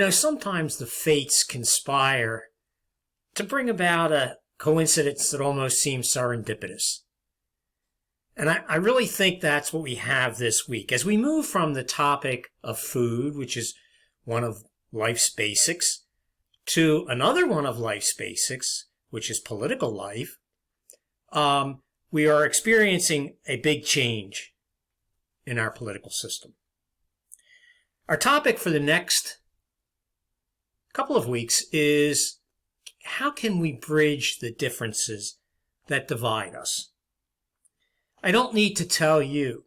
Sometimes the fates conspire to bring about a coincidence that almost seems serendipitous. And I really think that's what we have this week. As we move from the topic of food, which is one of life's basics, to another one of life's basics, which is political life, we are experiencing a big change in our political system. Our topic for the next couple of weeks is how can we bridge the differences that divide us? I don't need to tell you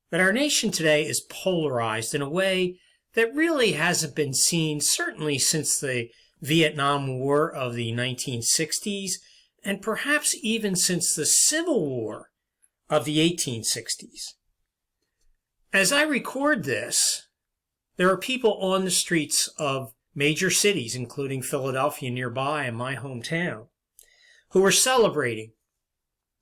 that our nation today is polarized in a way that really hasn't been seen, certainly since the Vietnam War of the 1960s, and perhaps even since the Civil War of the 1860s. As I record this, there are people on the streets of major cities, including Philadelphia nearby and my hometown, who are celebrating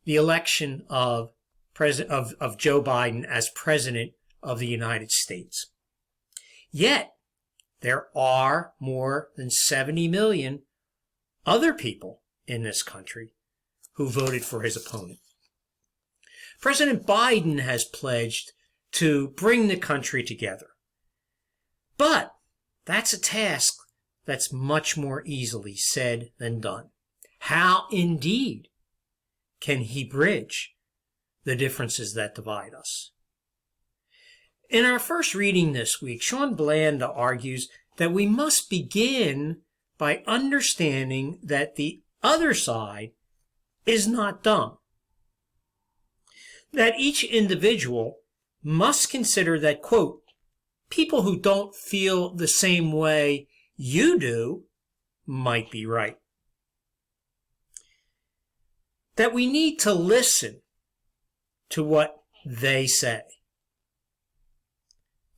the election of Joe Biden as President of the United States. Yet, there are more than 70 million other people in this country who voted for his opponent. President Biden has pledged to bring the country together. But that's a task that's much more easily said than done. How indeed can he bridge the differences that divide us? In our first reading this week, Sean Blanda argues that we must begin by understanding that the other side is not dumb. That each individual must consider that, quote, people who don't feel the same way you do might be right. That we need to listen to what they say.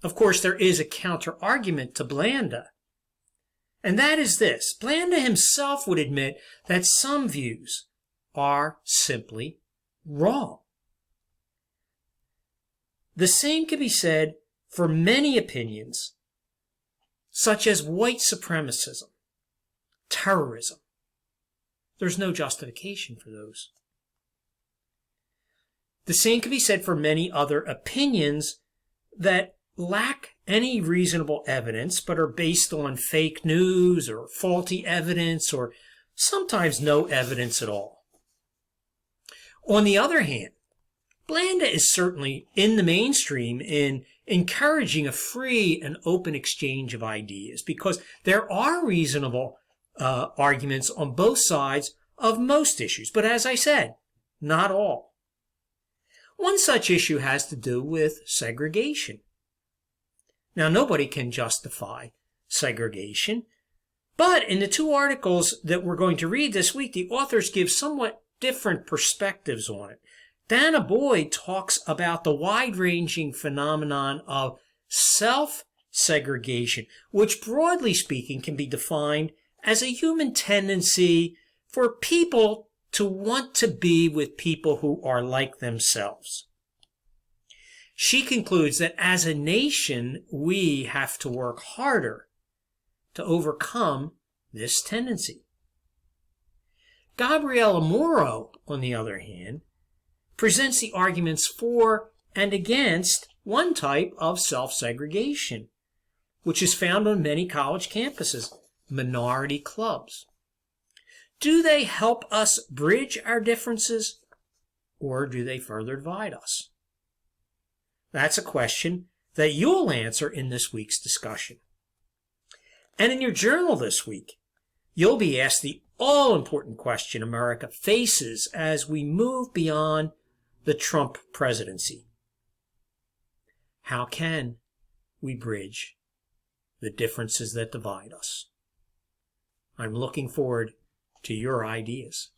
Of course, there is a counter-argument to Blanda, and that is this. Blanda himself would admit that some views are simply wrong. The same can be said for many opinions, such as white supremacism, terrorism. There's no justification for those. The same can be said for many other opinions that lack any reasonable evidence but are based on fake news or faulty evidence or sometimes no evidence at all. On the other hand, Blanda is certainly in the mainstream in encouraging a free and open exchange of ideas because there are reasonable arguments on both sides of most issues, but as I said, not all. One such issue has to do with segregation. Now, nobody can justify segregation, but in the two articles that we're going to read this week, the authors give somewhat different perspectives on it. Dana Boyd talks about the wide-ranging phenomenon of self-segregation, which broadly speaking can be defined as a human tendency for people to want to be with people who are like themselves. She concludes that as a nation, we have to work harder to overcome this tendency. Gabriela Moro, on the other hand, presents the arguments for and against one type of self-segregation, which is found on many college campuses, minority clubs. Do they help us bridge our differences, or do they further divide us? That's a question that you'll answer in this week's discussion. And in your journal this week, you'll be asked the all-important question America faces as we move beyond the Trump presidency. How can we bridge the differences that divide us? I'm looking forward to your ideas.